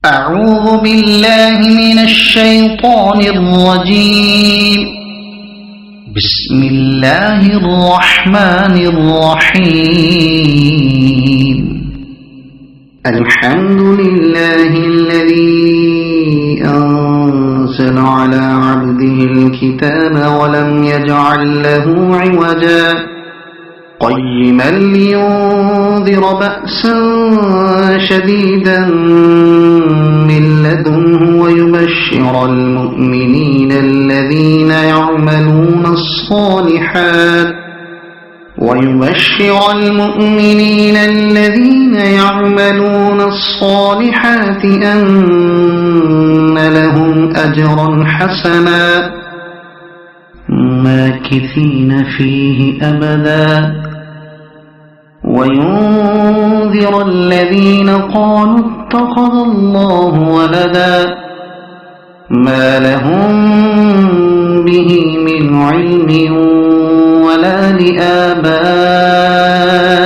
أعوذ بالله من الشيطان الرجيم. بسم الله الرحمن الرحيم. الحمد لله الذي أنزل على عبده الكتاب ولم يجعل له عوجا قيما لينذر بأسا شديدا من لدنه ويبشر المؤمنين الذين يعملون الصالحات أن لهم أجرا حسنا ماكثين فيه أبدا وينذر الذين قالوا اتخذ الله ولدا ما لهم به من علم ولا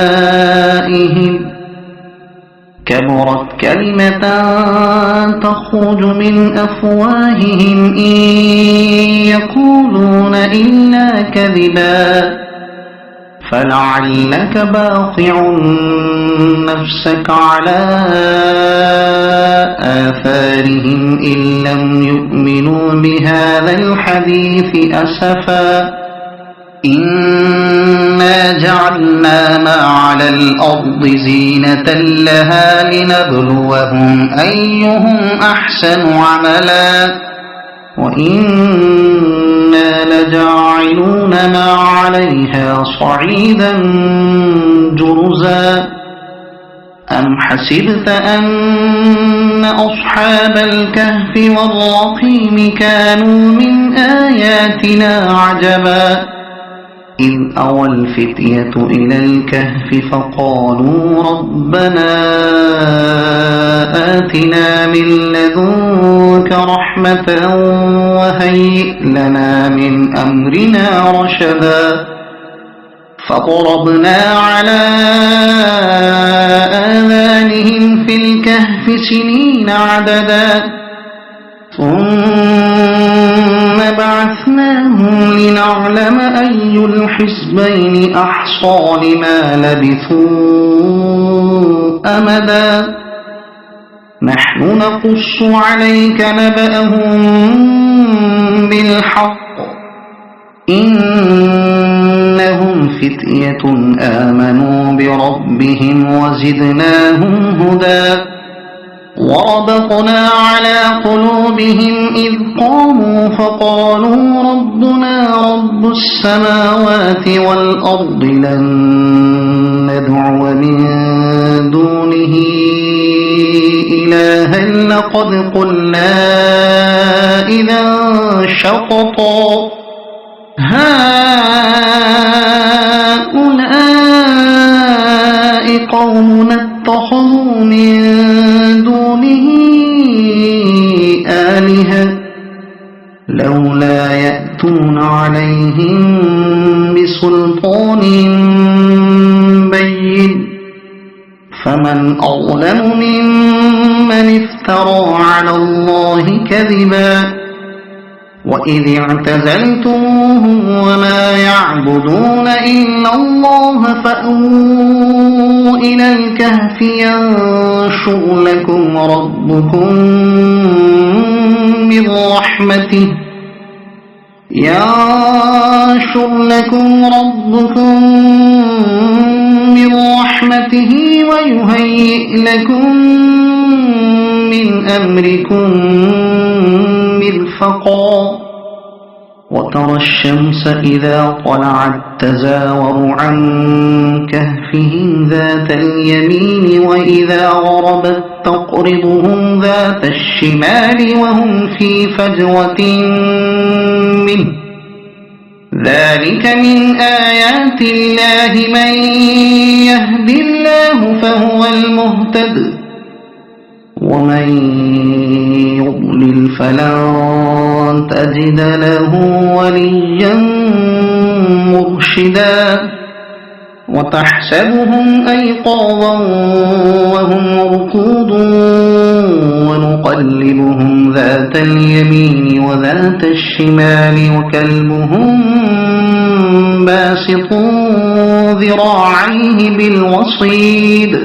لآبائهم كبرت كلمة تخرج من أفواههم إن يقولون إلا كذبا فلعلك باخع نفسك على آثارهم إن لم يؤمنوا بهذا الحديث أسفا إنا جعلنا ما على الأرض زينة لها لنبلوهم أيهم أحسن عملا وإنا لجاعلون ما عليها صعيدا جرزا أم حسبت أن أصحاب الكهف والرقيم كانوا من آياتنا عجبا إذ أوى الفتية إلى الكهف فقالوا ربنا آتنا من لدنك رحمة وهيئ لنا من أمرنا رشدا فضربنا على آذانهم في الكهف سنين عددا ثم بعثناهم لنعلم أي الحزبين أحصى لما لبثوا أمدا نحن نقص عليك نبأهم بالحق إنهم فتية آمنوا بربهم وزدناهم هدى وربطنا على قلوبهم إذ قاموا فقالوا ربنا رب السماوات والأرض لن ندعو من دونه إلها لقد قلنا إذا شططا هؤلاء قومنا اتخذوا من دونه آلهة لولا يأتون عليهم بسلطان بين فمن أظلم ممن افترى على الله كذبا وإذ اعتزلتموهم وما يعبدون إلا الله فأووا إلى الكهف ينشر لكم ربكم من رحمته ويهيئ لكم من أمركم مرفقا وترى الشمس إذا طلعت تزاور عن كهفهم ذات اليمين وإذا غربت تقرضهم ذات الشمال وهم في فجوة منه ذلك من آيات الله من يهد الله فهو المهتد ومن يضلل فلن تجد له وليا مرشدا وتحسبهم أيقاظا وهم رقود نقلبهم ذات اليمين وذات الشمال وكلبهم باسط ذراعيه بالوصيد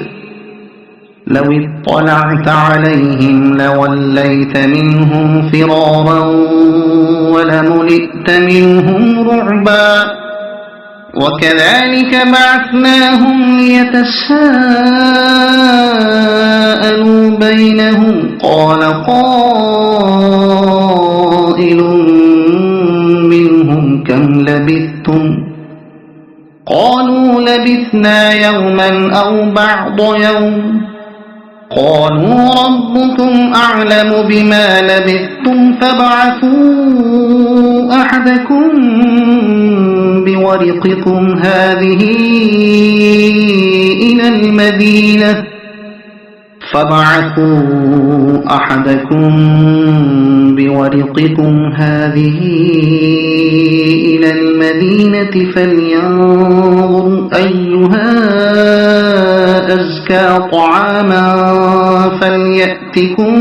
لو اطلعت عليهم لوليت منهم فرارا ولملئت منهم رعبا وكذلك بعثناهم ليتساءلوا بينهم قال قائل منهم كم لبثتم قالوا لبثنا يوما أو بعض يوم قالوا ربكم أعلم بما لبثتم فابعثوا أحدكم بورقكم هذه إلى المدينة فلينظر أيها أزكى طعاما فليأتكم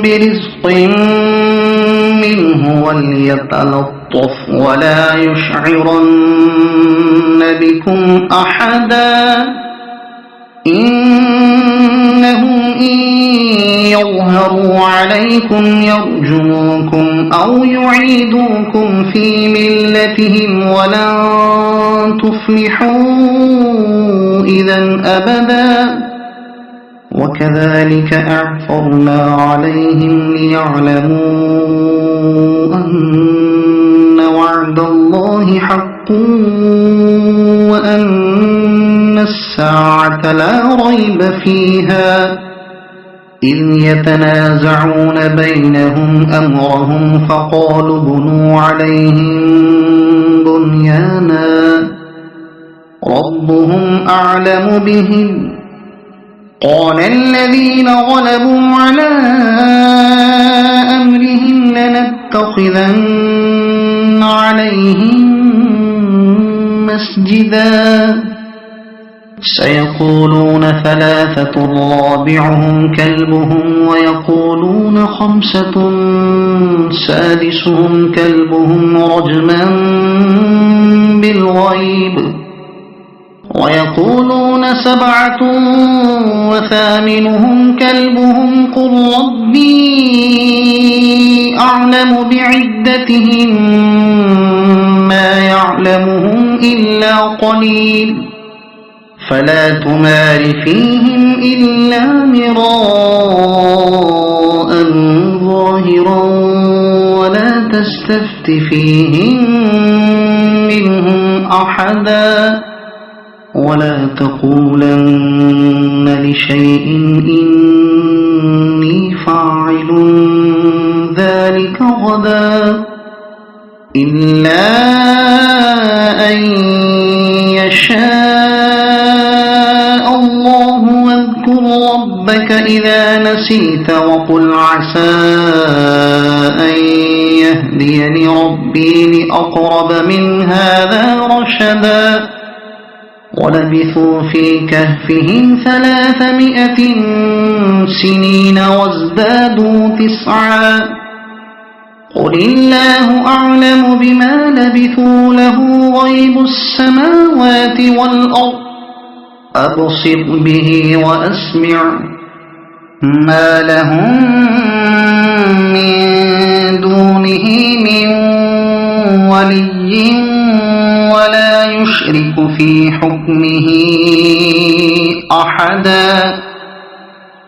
برزق منه وليتلطف ولا يشعرن بكم أحدا إنهم إن يظهروا عليكم يرجموكم أو يعيدوكم في ملتهم ولن تفلحوا إذا أبدا وكذلك أعثرنا عليهم ليعلموا أن وعد الله حق وأن الساعة لا ريب فيها إذ يتنازعون بينهم أمرهم فقالوا بنوا عليهم بنيانا ربهم أعلم بهم قال الذين غلبوا على أمرهم لنتخذن عليهم مسجدا سيقولون ثلاثة رابعهم كلبهم ويقولون خمسة سادسهم كلبهم رجما بالغيب ويقولون سبعة وثامنهم كلبهم قل ربي أعلم بعدتهم ما يعلمهم إلا قليل فلا تمار فيهم إلا مراء ظاهرا ولا تستفت فيهم منهم أحدا ولا تقولن لشيء إني فاعل ذلك غدا إلا أن يشاء الله واذكر ربك إذا نسيت وقل عسى أن يهديني ربي لأقرب من هذا رشدا ولبثوا في كهفهم 300 سنين وازدادوا 9 قل الله أعلم بما لبثوا له غيب السماوات والأرض أبصر به وأسمع ما لهم من دونه من ولي ولا يشرك في حكمه أحدا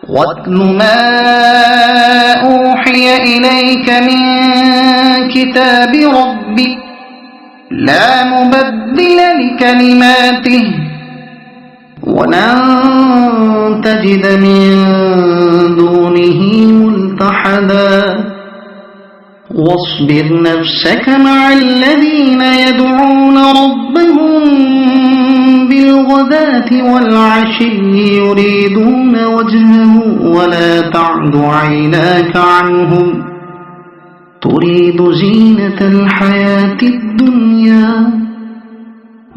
واتل ما أوحي إليك من كتاب ربك لا مبدل لكلماته ولن تجد من دونه ملتحدا واصبر نفسك مع الذين يدعون ربهم بالغداة والعشي يريدون وجهه ولا تعد عيناك عنهم تريد زينة الحياة الدنيا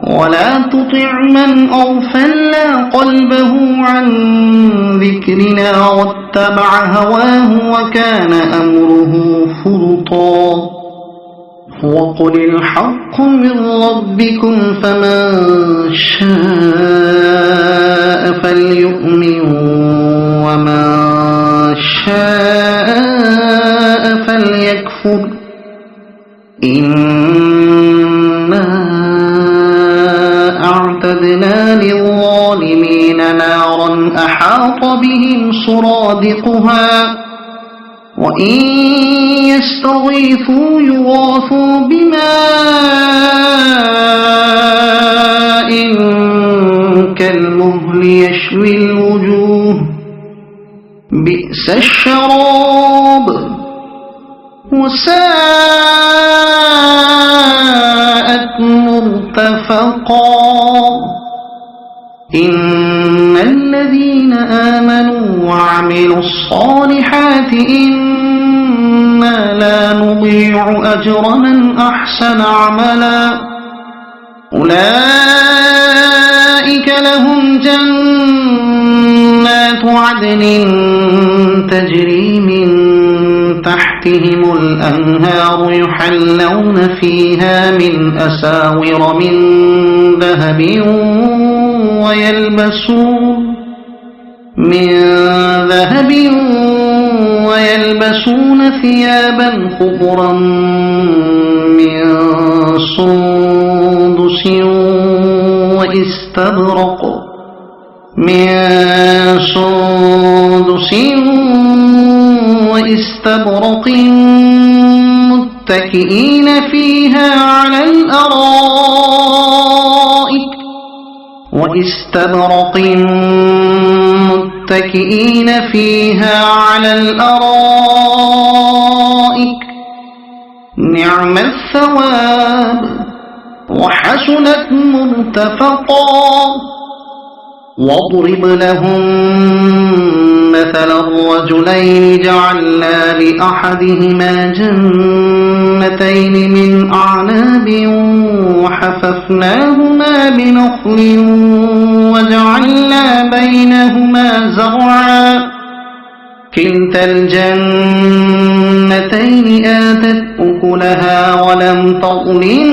ولا تطع من أغفلنا قلبه عن ذكرنا واتبع هواه وكان أمره فرطا وقل الحق من ربكم فمن شاء فليؤمن ومن شاء فليكفر إنا أعتدنا للظالمين نارا أحاط بهم سرادقها وإن يستغيثوا يغاثوا بماء كالمهل يشوي الوجوه بئس الشراب وساءت مرتفقا إن الذين آمنوا وعملوا الصالحات إنا لا نضيع أجر من أحسن عملا أولئك لهم جنات عدن تجري من تحتهم الأنهار يحلون فيها من أساور من ذهب ويلبسون ثيابا خضرا من سندس واستبرق متكئين فيها على الأرائك نعم الثواب وحسنت مرتفقا واضرب لهم مثل الرجلين جعلنا لأحدهما جنتين من أعناب وحففناهما بنخل وجعلنا بينهما زرعا كلتا الجنتين آتت أكلها ولم تظلم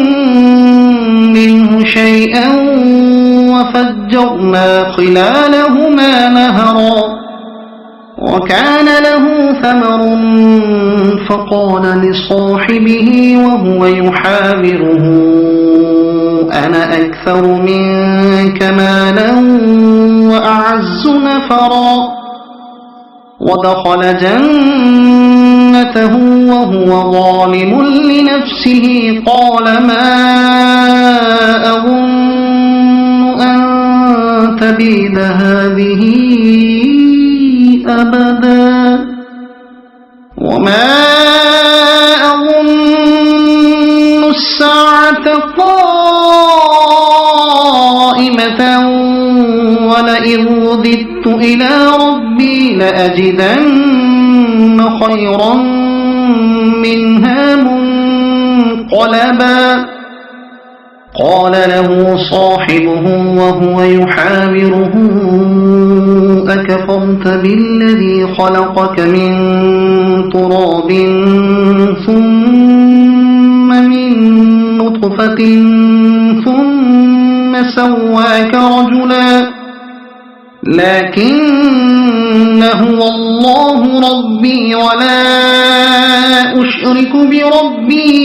منه شيئا وفجرنا خلالهما نهرا وكان له ثمر فقال لصاحبه وهو يحاوره أنا أكثر منك مالا وأعز نفرا ودخل جنته وهو ظالم لنفسه قال ما أظن أن تبيد هذه أبدا وما أظن الساعة قائمة ولئن رددت إلى ربي لأجدن خيرا منها منقلبا قال له صاحبه وهو يحاوره أكفرت بالذي خلقك من تراب ثم من نطفة ثم سواك رجلا لكن هو الله ربي ولا أشرك بربي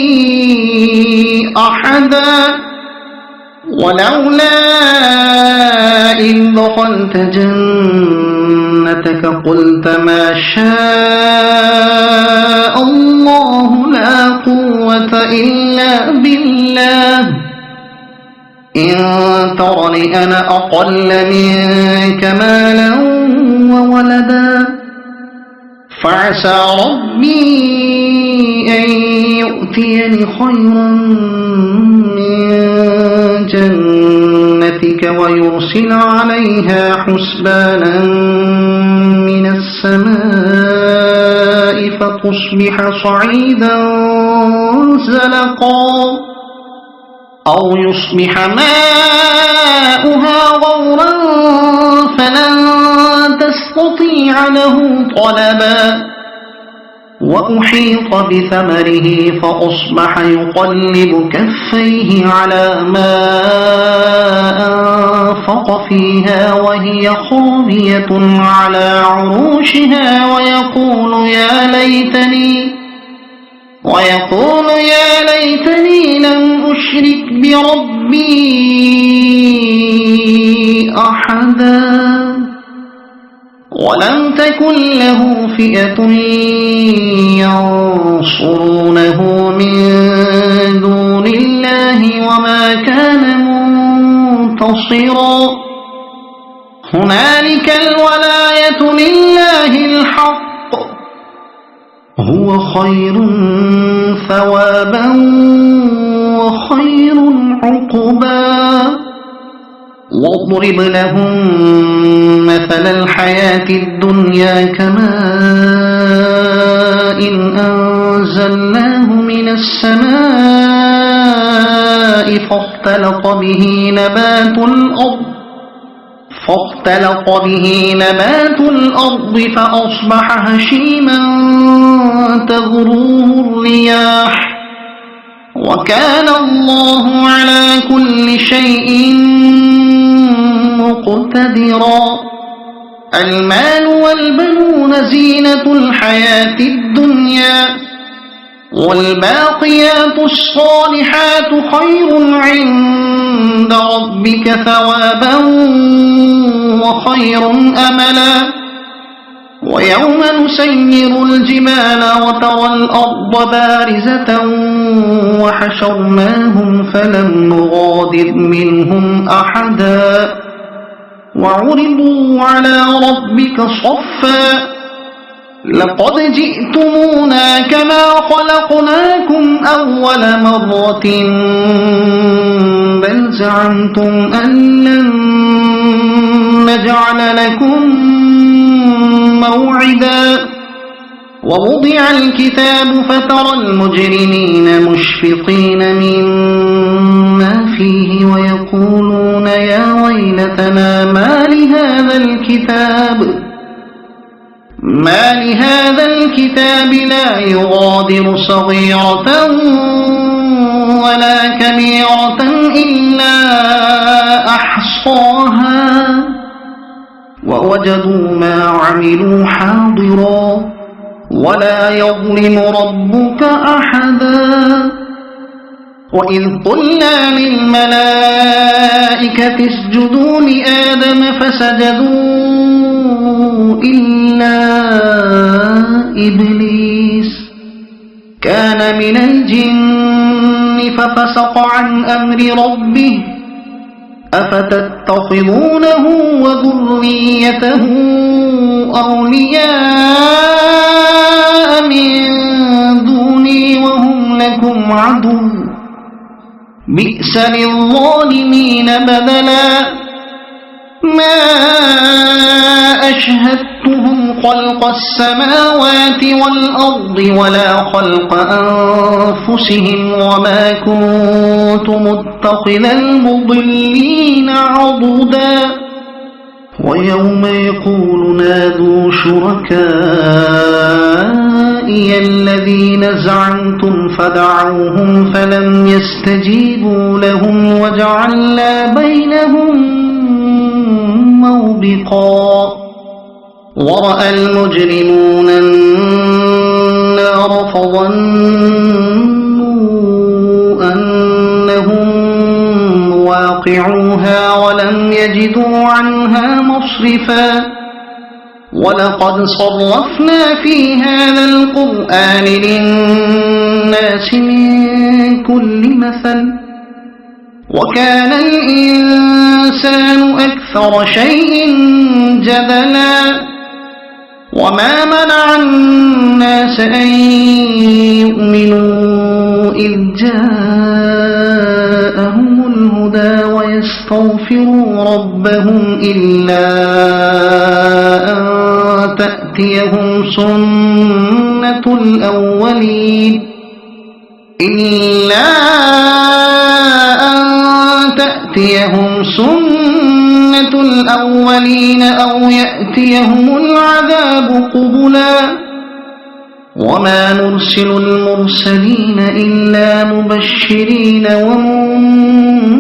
أحدا ولولا إذ دخلت جنتك قلت ما شاء الله لا قوة إلا بالله إن ترني أنا أقل منك مالا وولدا فعسى ربي أن يؤتيني خيرا من جنتك ويرسل عليها حسبانا من السماء فتصبح صعيدا زلقا أو يصبح ماؤها غورا فلن تستطيع له طلبا وأحيط بثمره فأصبح يقلب كفيه على ما أنفق فيها وهي خاوية على عروشها ويقول يا ليتني لم أشرك بربي أحدا ولم تكن له فئة ينصرونه من دون الله وما كان منتصرا هنالك الولاية لله الحق هو خير ثوابا وخير عقبا واضرب لهم مثل الحياة الدنيا كماء أنزلناه من السماء فاختلط به نبات الأرض فأصبح هشيما تذروه الرياح وكان الله على كل شيء مقتدرا المال والبنون زينة الحياة الدنيا والباقيات الصالحات خير عند ربك ثوابا وخير أملا ويوم نسير الجبال وترى الأرض بارزة وحشرناهم فلم نغادر منهم أحدا وعرضوا على ربك صفا لقد جئتمونا كما خلقناكم أول مرة بل زعمتم أن لن نجعل لكم موعدا ووضع الكتاب فترى المجرمين مشفقين مما فيه ويقولون يا ويلتنا ما لهذا الكتاب لا يغادر صغيرة ولا كبيرة إلا أحصاها ووجدوا ما عملوا حاضرا ولا يظلم ربك أحدا وإذ قلنا للملائكة اسجدوا لآدم فسجدوا إلا إبليس كان من الجن ففسق عن أمر ربه أفتتخذونه وذريته أولياء من دوني وهم لكم عدو بئس للظالمين بدلا ما أشهدتهم خلق السماوات والأرض ولا خلق أنفسهم وما كنت متخذ المضلين عضدا ويوم يقول نادوا شركائي الذين زعمتم فدعوهم فلم يستجيبوا لهم وجعلنا بينهم موبقا ورأى المجرمون النار فظنوا أنهم واقعوها ولم يجدوا عنها مصرفا ولقد صرفنا في هذا القرآن للناس من كل مثل وكان الإنسان أكثر شيء جدلا وما منع الناس أن يؤمنوا إذ جاءهم الهدى ويستغفروا ربهم إلا أن تأتيهم سنة الأولين إلا أن تأتيهم سنة الأولين أو يأتيهم العذاب قبلا وما نرسل المرسلين إلا مبشرين ومنذرين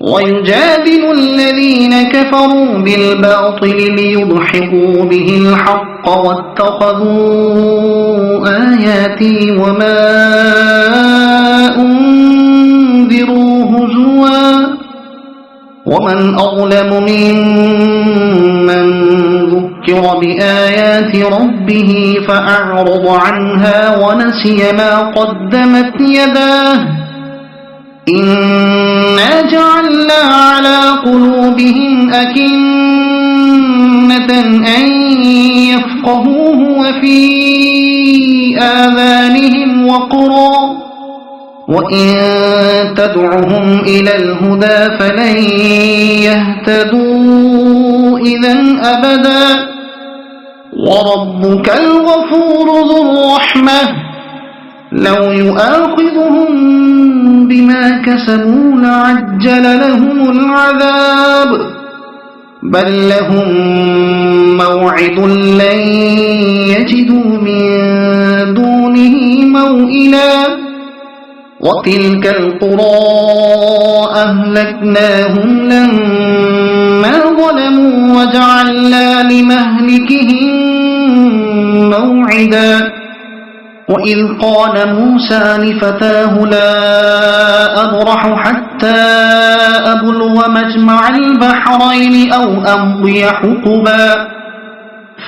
ويجادل الذين كفروا بالباطل ليضحكوا به الحق واتخذوا آياتي وما أنذروا هزوا ومن أظلم ممن ذكر بآيات ربه فأعرض عنها ونسي ما قدمت يداه إنا جعلنا على قلوبهم أكنة أن يفقهوه وفي آذانهم وقرا وإن تدعهم إلى الهدى فلن يهتدوا إذا أبدا وربك الغفور ذو الرحمة لو يؤاخذهم بما كسبوا لعجل لهم العذاب بل لهم موعد لن يجدوا من دونه موئلا وتلك القرى أهلكناهم لما ظلموا وجعلنا لمهلكهم موعدا وإذ قال موسى لفتاه لا أبرح حتى أبلغ مجمع البحرين أو أمضي حقبا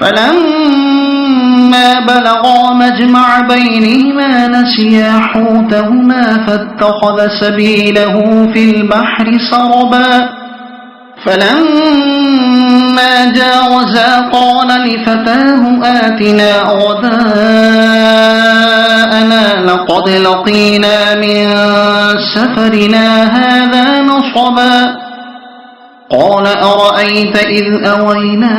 فلما بلغا مجمع بينهما نسيا حوتهما فاتخذ سبيله في البحر سربا فلما جاوزا قال لفتاه آتنا غداءنا لقد لقينا من سفرنا هذا نصبا قال أرأيت إذ أوينا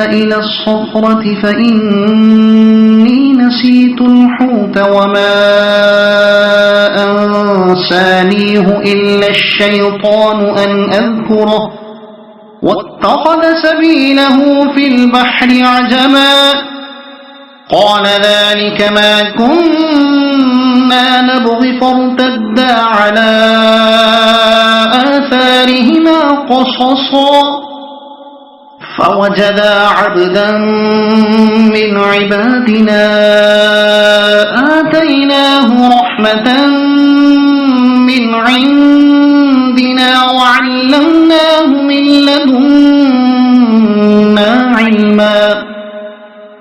إلى الصخرة فإني نسيت الحوت وما أنسانيه إلا الشيطان أن أذكره واتخذ سبيله في البحر عجما قال ذلك ما كنا نبغي فارتدا على آثارهما قصصا فوجدا عبدا من عبادنا آتيناه رحمة من عندنا وعلمناه من لدنا علما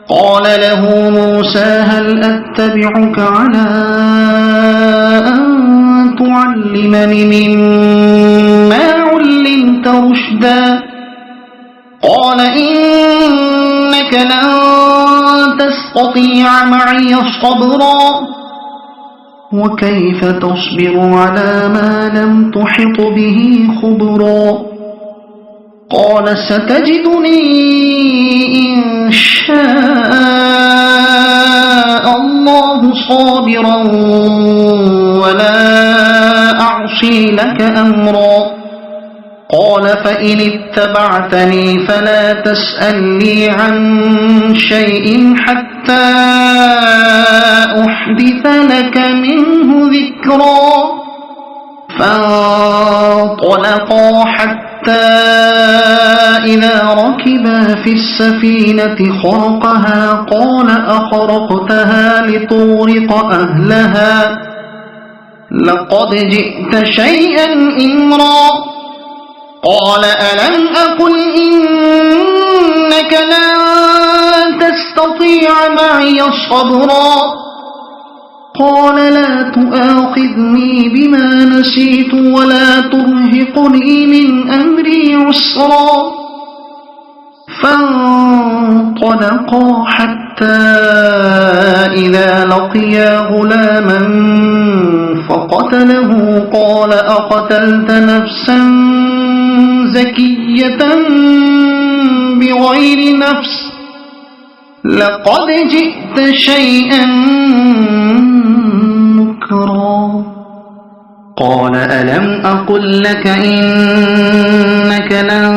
قال له موسى هل أتبعك على أن تعلمني مما علمت رشدا قال إنك لن تستطيع معي صبرا وكيف تصبر على ما لم تحط به خبرا قال ستجدني إن شاء الله صابرا ولا أعصي لك أمرا قال فإن اتبعتني فلا تسألني عن شيء حتى أحدث لك منه ذكرا فانطلقا حتى إذا ركبا في السفينة خرقها قال أخرقتها لتغرق أهلها لقد جئت شيئا إمرا قال ألم أقل إنك لن تستطيع معي صبرا قال لا تؤاخذني بما نسيت ولا ترهقني من أمري عسرا فانطلقا حتى إذا لقيا غلاما فقتله قال أقتلت نفسا زكية بغير نفس لقد جئت شيئا نكرا قال ألم أقل لك إنك لن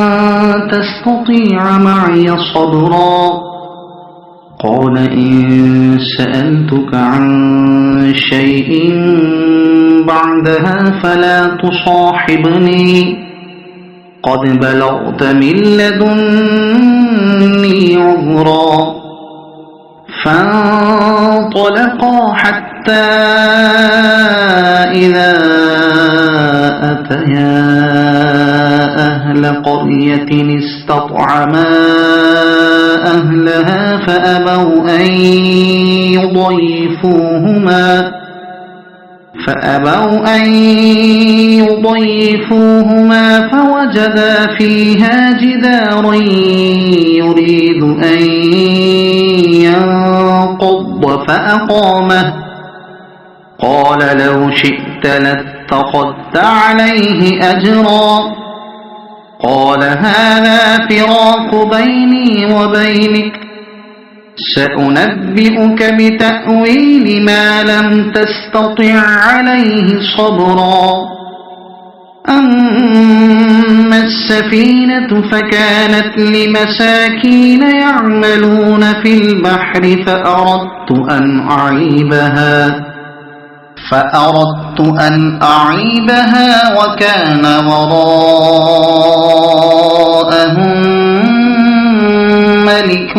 تستطيع معي صبرا قال إن سألتك عن شيء بعدها فلا تصاحبني قد بلغت من لدني عذرا فانطلقا حتى إذا أتيا أهل قرية استطعما أهلها فأبوا أن يضيفوهما فوجدا فيها جدارا يريد أن ينقض فأقامه قال لو شئت لاتخذت عليه أجرا قال هذا فراق بيني وبينك سأنبئك بتأويل ما لم تستطع عليه صبرا أما السفينة فكانت لمساكين يعملون في البحر فأردت أن أعيبها وكان وراءهم ملك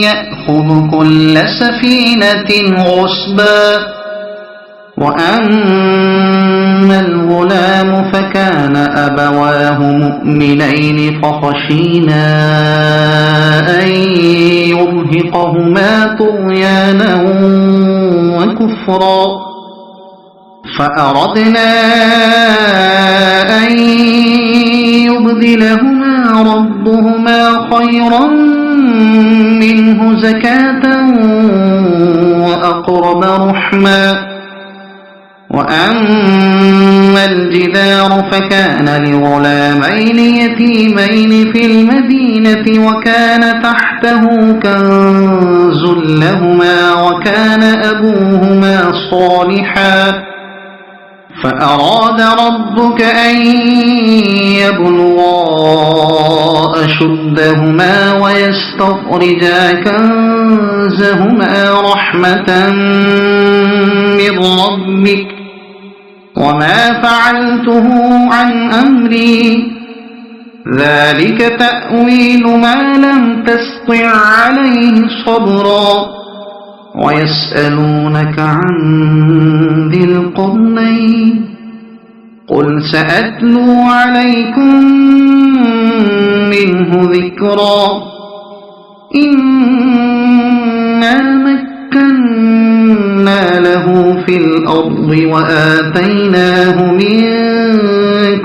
يأخذ كل سفينة غصبا وأما الغلام فكان أبواه مؤمنين فخشينا أن يرهقهما طغيانا وكفرا فأردنا أن يبدلهما ربهما خيرا منه زكاة وأقرب رحما وأما الجدار فكان لغلامين يتيمين في المدينة وكان تحته كنز لهما وكان أبوهما صالحا فأراد ربك أن يبلغا أشدهما ويستخرجا كنزهما رحمة من ربك وما فعلته عن أمري ذلك تأويل ما لم تستطع عليه صبرا ويسألونك عن ذي القرنين قل سأتلو عليكم منه ذكرا إنا مكنا له في الأرض وآتيناه من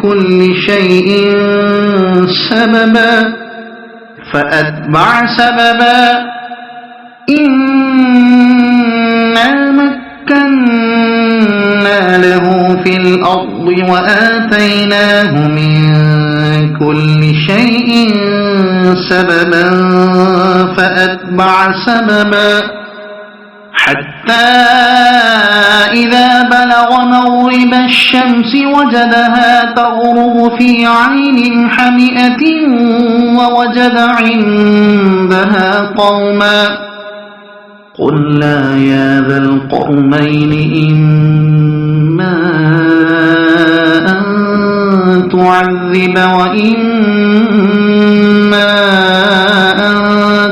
كل شيء سببا فأتبع سببا إنا مكنا له في الأرض وآتيناه من كل شيء سببا فأتبع سببا حتى إذا بلغ مغرب الشمس وجدها تغرب في عين حمئة ووجد عندها قوما قلنا يا ذا القرنين إما أن تعذب وإما أن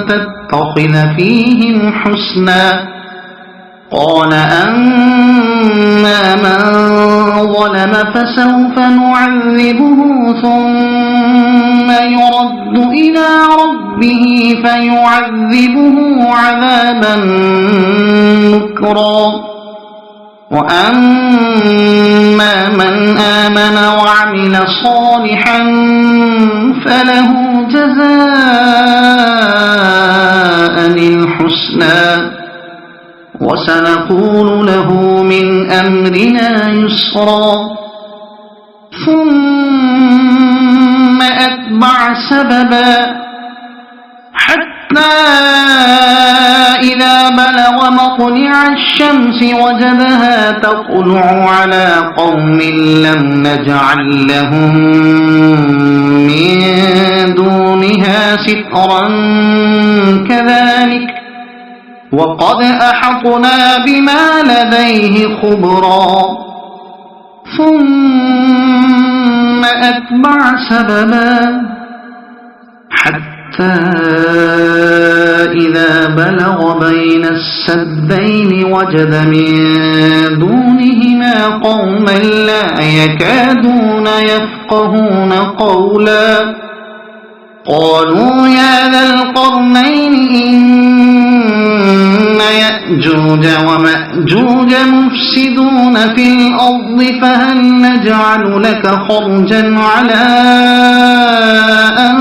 تتخذ فيهم حسنا قال أما من ظلم فسوف نعذبه ثم يرد إلى ربه فيعذبه عذابا نكرا وأما من آمن وعمل صالحا فله جزاء الحسنى وسنقول له من أمرنا يسرا ثم أتبع سببا حتى إذا بلغ مطلع الشمس وجدها تطلع على قوم لم نجعل لهم من دونها سترا كذلك وقد أحطنا بما لديه خبرا ثم أتبع سببا حتى إذا بلغ بين السدين وجد من دونهما قوما لا يكادون يفقهون قولا قالوا يا ذا القرنين إن يأجوج ومأجوج مفسدون في الأرض فهل نجعل لك خرجا على أن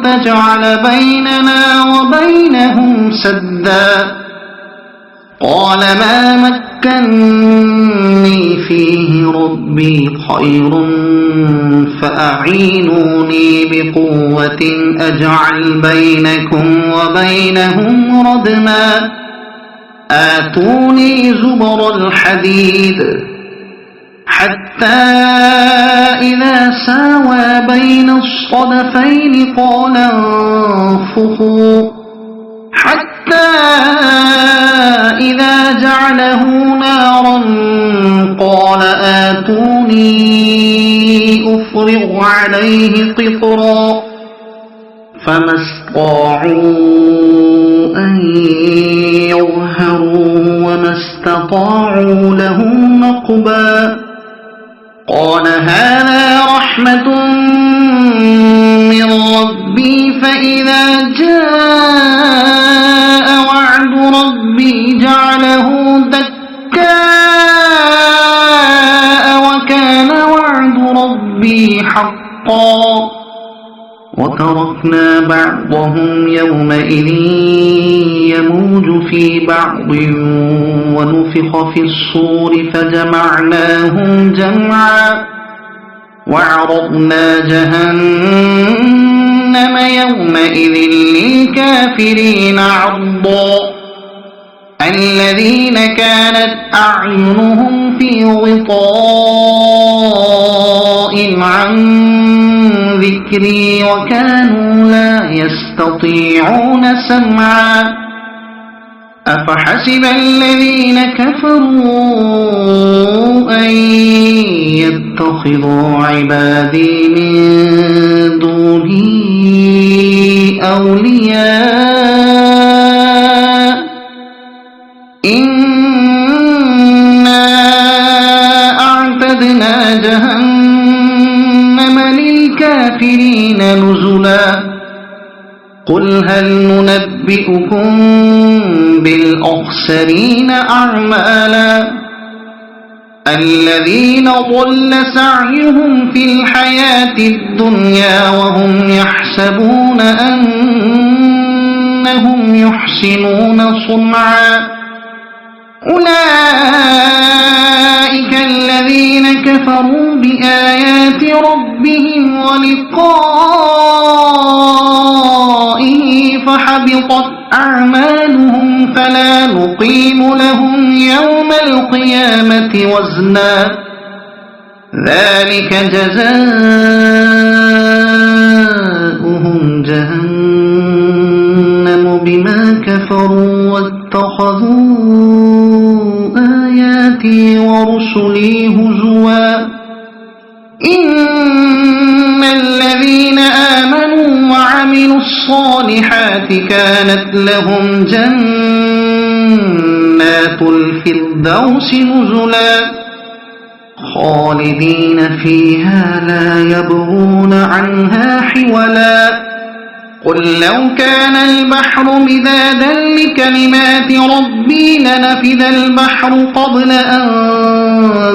تجعل بيننا وبينهم سدا قال ما مكني فيه ربي خير فأعينوني بقوة أجعل بينكم وبينهم ردما آتوني زبر الحديد حتى إذا ساوى بين الصدفين قال انفخوا حتى إذا جعله نارا قال آتوني أفرغ عليه قطرا فما استطاعوا أن يظهروا وما استطاعوا له نقبا قال هذا رحمة من ربي فإذا جاء وعد ربي جعله دكاء وكان وعد ربي حقا وتركنا بعضهم يومئذ يموج في بعض ونفخ في الصور فجمعناهم جمعا وعرضنا جهنم يومئذ للكافرين عرضا الذين كانت أعينهم في غطاء عن ذكري وكانوا لا يستطيعون سمعا أفحسب الذين كفروا أن يتخذوا عبادي من دوني أولياء إنا أعتدنا جهنم للكافرين نزلا قل هل ننبئكم بالأخسرين أعمالا الذين ضل سعيهم في الحياة الدنيا وهم يحسبون أنهم يحسنون صنعا أولئك الذين كفروا بآيات ربهم ولقائه فحبطت أعمالهم فلا نقيم لهم يوم القيامة وزنا ذلك جزاؤهم جهنم بما كفروا واتخذوا آياتي ورسلي هزوا إن الذين آمنوا وعملوا الصالحات كانت لهم جنات الفردوس نزلا خالدين فيها لا يبغون عنها حولا قل لو كان البحر مدادا لكلمات ربي لنفد البحر قبل أن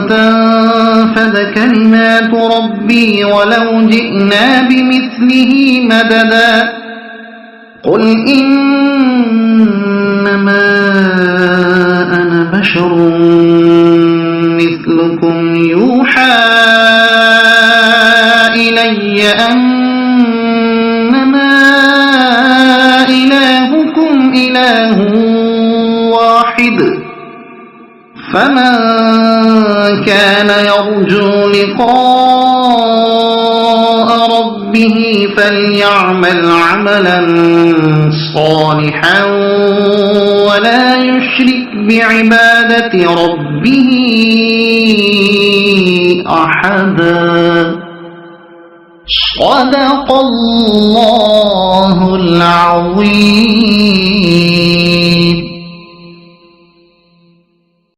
تنفد كلمات ربي ولو جئنا بمثله مددا قل إنما أنا بشر مثلكم يوحى إلي أنما إلهكم إله واحد لقاء ربه فليعمل عملا صالحا ولا يشرك بعبادة ربه أحدا. صدق الله العظيم.